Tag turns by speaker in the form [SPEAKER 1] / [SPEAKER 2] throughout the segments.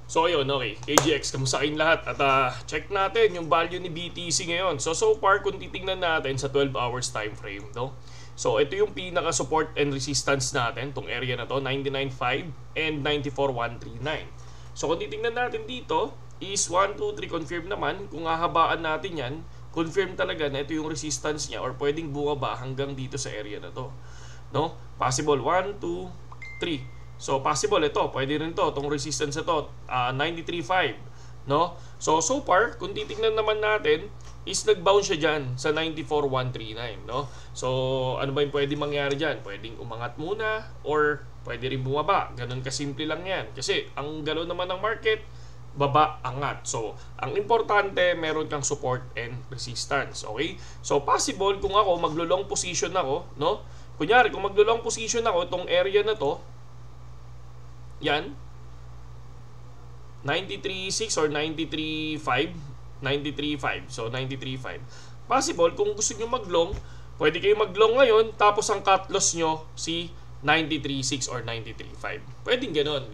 [SPEAKER 1] So ayun, okay. AGX, kamusta kayong lahat? At check natin yung value ni BTC ngayon. So far, kung titingnan natin sa 12 hours time frame, no? So ito yung pinaka support and resistance natin, tong area na to, 99.5 and 94.139. So kung titingnan natin dito, is 1, 2, 3 confirm naman. Kung hahabaan natin yan, confirm talaga na ito yung resistance niya or pwedeng bumaba hanggang dito sa area na to. No? Possible 1, 2, 3. So possible ito, pwede rin to, itong resistance ito, 93.5, no? So far, kung titingnan naman natin, is nag-bounce siya dyan sa 94.139, no? So ano ba yung pwede mangyari dyan? Pwedeng umangat muna or pwede rin bumaba. Ganun kasimple lang yan. Kasi ang galaw naman ng market, baba, angat. So ang importante, meron kang support and resistance, okay? So possible kung ako maglo-long position ako, no? Kunyari, kung maglo-long position ako, itong area na to, yan 93.6 or 93.5, 93.5, so 93.5. Possible kung gusto nyo mag-long, pwede kayo mag-long ngayon, tapos ang cut loss nyo si 93.6 or 93.5. Pwedeng ganun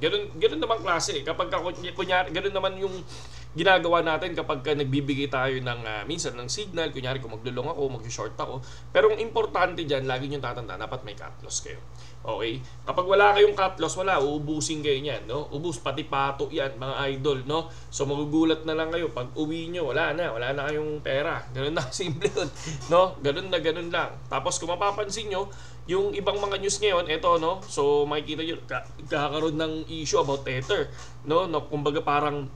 [SPEAKER 1] naman klase kapag kunyari, ganun naman yung ginagawa natin kapag nagbibigay tayo ng minsan ng signal. Kunyari kung maglo-long ako, mag-short ako, pero ang importante dyan, lagi nyo tatanda, dapat may cut loss kayo. Okay? Kapag wala kayong cut loss, wala, uubusin kayo niyan, no? Ubus, pati pato yan, mga idol, no? So magugulat na lang kayo pag uwi nyo, wala na kayong pera. Ganun na, simple yun, no? Ganun lang. Tapos kung mapapansin nyo, yung ibang mga news ngayon, eto, no? So makikita nyo, kakaroon ng issue about Tether, no? Kumbaga parang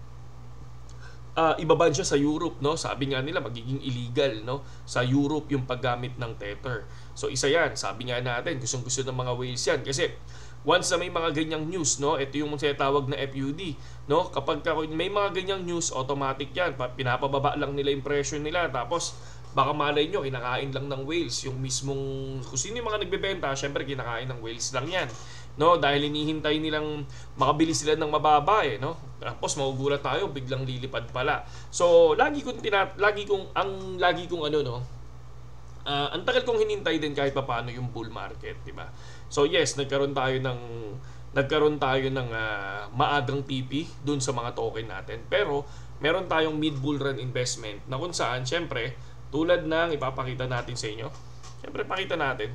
[SPEAKER 1] ibaban siya sa Europe, no? Sabi nga nila magiging illegal, no? Sa Europe yung paggamit ng Tether. So isa yan, sabi nga natin, gustong-gusto ng mga whales yan kasi once na may mga ganyang news, no? Ito yung tinatawag na FUD, no? Kapag may mga ganyang news, automatic yan, pinapababa lang nila yung presyo nila, tapos baka malay nyo, kinakain lang ng whales yung mismong, kung sino yung mga nagbebenta, syempre kinakain ng whales lang yan, no? Dahil hinihintay nilang makabili sila ng mababa, no? Tapos magugulat tayo, biglang lilipad pala. So lagi kong ano, no? Ang tagal kong hinintay din kahit papaano yung bull market, di ba? So yes, nagkaroon tayo ng maagang TP dun sa mga token natin. Pero meron tayong mid bull run investment na kung saan syempre tulad ng ipapakita natin sa inyo. Syempre pakita natin.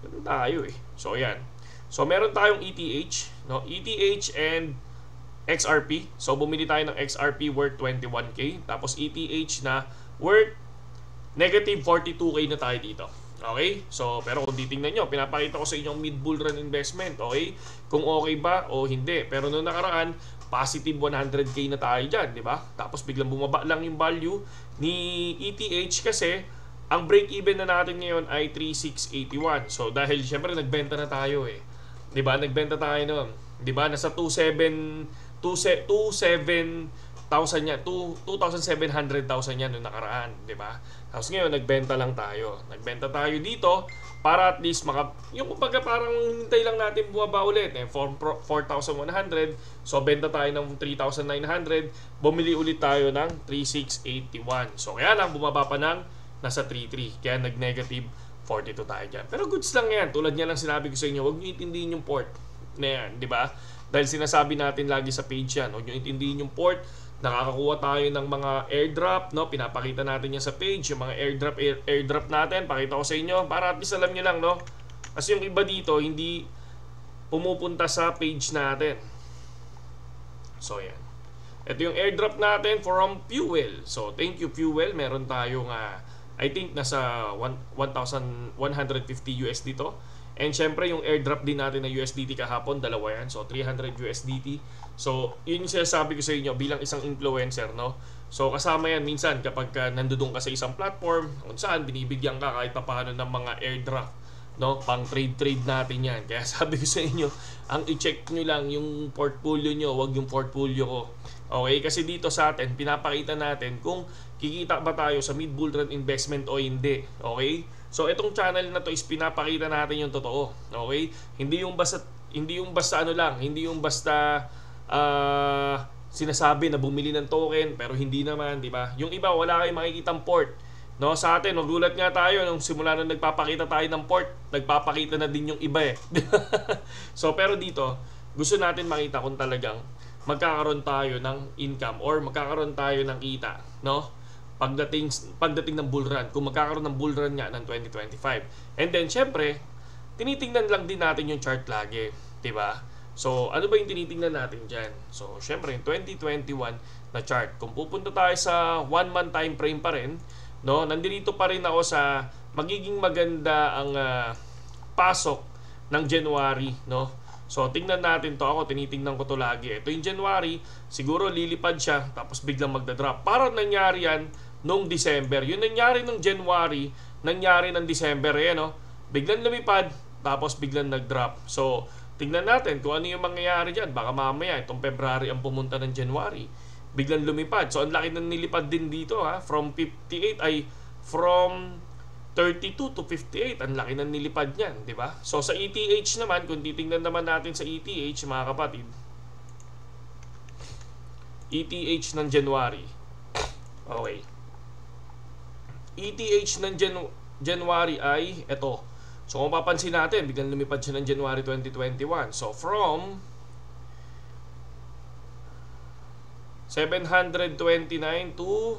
[SPEAKER 1] Ganun tayo eh. So ayan. So meron tayong ETH, no? ETH and XRP. So bumili tayo ng XRP worth 21k, tapos ETH na worth negative 42k na tayo dito. Okay? So pero kung titingnan nyo, pinapakita ko sa inyo ang mid bull run investment, okay? Kung okay ba o hindi. Pero noong nakaraan, positive 100k na tayo dyan, di ba? Tapos biglang bumaba lang yung value ni ETH kasi ang break-even na natin ngayon ay 3,681. So dahil syempre nagbenta na tayo eh. 'Di ba? Nagbenta tayo noon. 'Di ba? Nasa 27,000 yan. 2,700,000 yan noong nakaraan, 'di ba? Tapos ngayon nagbenta lang tayo. Nagbenta tayo dito para at least yung kumbaga parang hintay lang natin bumaba ulit eh. 4,100. So benta tayo ng 3,900. Bumili ulit tayo ng 3,681. So kaya lang bumaba pa ng nasa 3,3. Kaya nag-negative 42 tayo dyan. Pero goods lang yan. Tulad niya lang sinabi ko sa inyo, huwag nyo intindihin yung port na yan, di ba? Dahil sinasabi natin lagi sa page yan, huwag nyo intindihin yung port. Nakakakuha tayo ng mga airdrop, no? Pinapakita natin yan sa page, yung mga airdrop natin, pakita ko sa inyo, para at least alam nyo lang, no? Kasi yung iba dito, hindi pumupunta sa page natin. So, yan. Ito yung airdrop natin from Fuel. So, thank you, Fuel. Meron tayong I think nasa 1,150 USD to. And syempre yung airdrop din natin na USDT kahapon, dalawa yan. So 300 USDT. So yun yung sinasabi ko sa inyo bilang isang influencer, no? So kasama yan minsan kapag nandoon ka sa isang platform kung saan binibigyan ka kahit paano ng mga airdrop, no? Pang trade natin yan. Kaya sabi ko sa inyo, ang i-check nyo lang yung portfolio nyo, wag yung portfolio ko. Okay? Kasi dito sa atin, pinapakita natin kung kikita ba tayo sa mid bull run investment o hindi. Okay? So itong channel na to is pinapakita natin yung totoo. Okay? Hindi yung basta sinasabi na bumili ng token pero hindi naman, di ba? Yung iba wala kayong makikitang port. No, sa atin, nagulat nga tayo nung simula nung nagpapakita tayo ng port, nagpapakita na din yung iba eh. So pero dito, gusto natin makita kung talagang magkakaroon tayo ng income or magkakaroon tayo ng kita, no? Pagdating ng bull run, kung magkakaroon ng bull run nga ng 2025. And then syempre, tinitingnan lang din natin yung chart lagi, 'di ba? So, ano ba yung tinitingnan natin diyan? So, syempre, yung 2021 na chart. Kung pupunta tayo sa 1 month time frame pa rin, no? Nandito pa rin ako sa magiging maganda ang pasok ng January, no? So, tingnan natin to. Ako, tinitingnan ko to lagi. Ito yung January, siguro lilipad siya, tapos biglang magdadrop. Parang nangyari yan nung December. Yung nangyari nung January, nangyari ng December, no? Biglang lumipad, tapos biglang nagdrop. So, tingnan natin kung ano yung mangyayari dyan. Baka mamaya, itong February ang pumunta ng January. Biglang lumipad. So, ang laki ng nilipad din dito, ha? From 32 to 58, ang laki ng nilipad niyan, di ba? So sa ETH naman, kung titingnan naman natin sa ETH, mga kapatid, ETH ng January. Okay. ETH ng January ay ito. So kung papansin natin, biglang lumipad siya ng January 2021. So from 729 to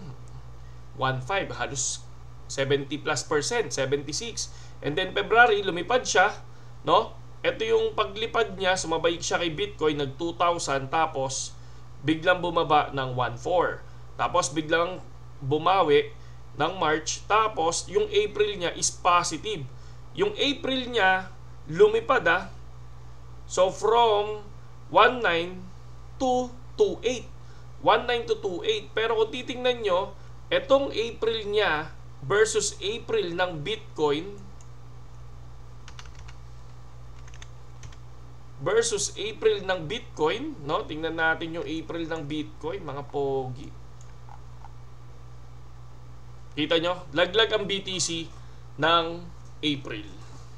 [SPEAKER 1] 15, halos 70+%, 76. And then February, lumipad siya, no? Ito yung paglipad niya, sumabay siya kay Bitcoin, nag 2,000, tapos biglang bumaba ng 1,400. Tapos biglang bumawi ng March, tapos yung April niya is positive. Yung April niya, lumipad, So from 19 to 28. 19 to 28. Pero kung titingnan nyo, etong April niya versus April ng Bitcoin no? Tingnan natin yung April ng Bitcoin, mga pogi. Kita nyo? Laglag ang BTC ng April.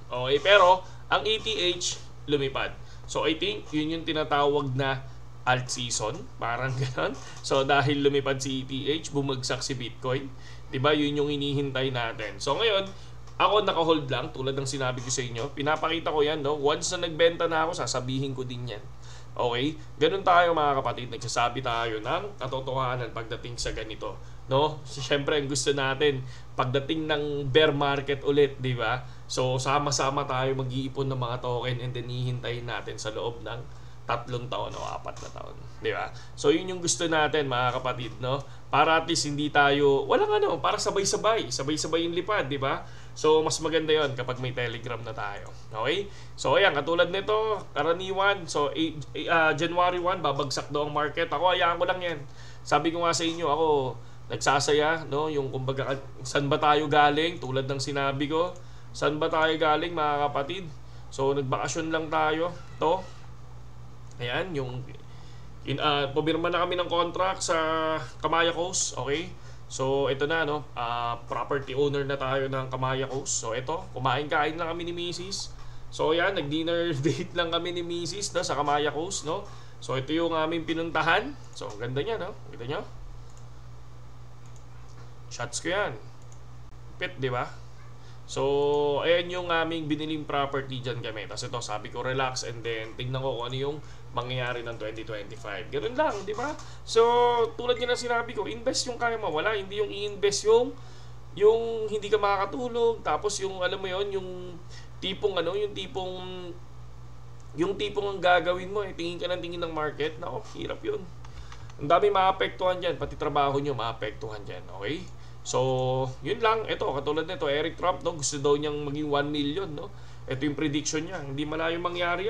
[SPEAKER 1] Okay, pero ang ETH lumipad. So I think yun yung tinatawag na alt season, parang gano'n. So dahil lumipad si ETH, bumagsak si Bitcoin. 'Di ba? Yun yung hinihintay natin. So ngayon, ako naka-hold lang tulad ng sinabi ko sa inyo. Pinapakita ko 'yan, no? Once na nagbenta na ako, sasabihin ko din 'yan. Okay? Ganun tayo mga kapatid, nagsasabi tayo ng katotohanan pagdating sa ganito, no? Siyempre, ang gusto natin pagdating ng bear market ulit, 'di ba? So sama-sama tayo mag-iipon ng mga token and then hihintayin natin sa loob ng 3 taon o 4 na taon, di ba? So yun yung gusto natin mga kapatid, no? Para at least hindi tayo para sabay-sabay yung lipad, di ba? So mas maganda yon kapag may Telegram na tayo. Okay? So ayan, katulad nito, karaniwan, so January 1 babagsak daw ang market. Ako hayaan ko lang yan. Sabi ko nga sa inyo, ako nagsasaya, no? Yung kumbaga, saan ba tayo galing? Tulad ng sinabi ko, saan ba tayo galing mga kapatid? So nagbakasyon lang tayo, to. Ayan, yung pumirma na kami ng contract sa Kamaya Coast, okay? So, ito na, no? Property owner na tayo ng Kamaya Coast. So, ito, kumain-kain lang kami ni Mrs. So, ayan, nag-dinner date lang kami ni Mrs. no, sa Kamaya Coast, no? So, ito yung aming pinuntahan. So, ang ganda niya, no? Kita nyo? Shots ko yan. Pit, di ba? So, ayan yung aming biniling property dyan kami. Tapos ito, sabi ko, relax, and then tingnan ko kung ano yung mangyayari ng 2025. Ganun lang, di ba? So, tulad nga ng sinabi ko, invest yung kaya mawala, hindi yung i-invest yung hindi ka makakatulog, tapos yung, alam mo yon, yung tipong ang gagawin mo, tingin ka ng tingin ng market, nako, hirap yun. Ang dami maapektuhan dyan, pati trabaho nyo maapektuhan dyan, okay? So, yun lang. Ito, katulad nito, Eric Trump, no, gusto daw niyang maging 1 million, no? Ito yung prediction niya. Hindi malayong mangyari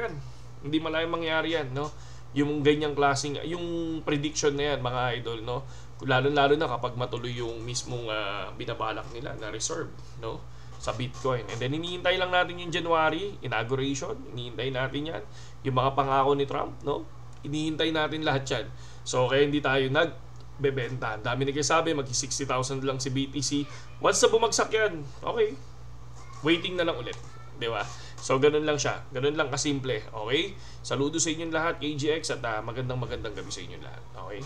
[SPEAKER 1] yan, no? Yung ganyang klaseng, yung prediction na yan, mga idol, no? Lalo na kapag matuloy yung mismong binabalak nila na reserve, no? Sa Bitcoin. And then, hinihintay lang natin yung January, inauguration, hinihintay natin yan. Yung mga pangako ni Trump, no? Hinihintay natin lahat yan. So, kaya hindi tayo bebenta. Ang dami nagsasabi, mag-60,000 lang si BTC. Once na bumagsak yan, okay. Waiting na lang ulit. Di ba? So, ganun lang siya. Ganun lang kasimple. Okay? Saludo sa inyong lahat, KGX, at magandang gabi sa inyong lahat. Okay?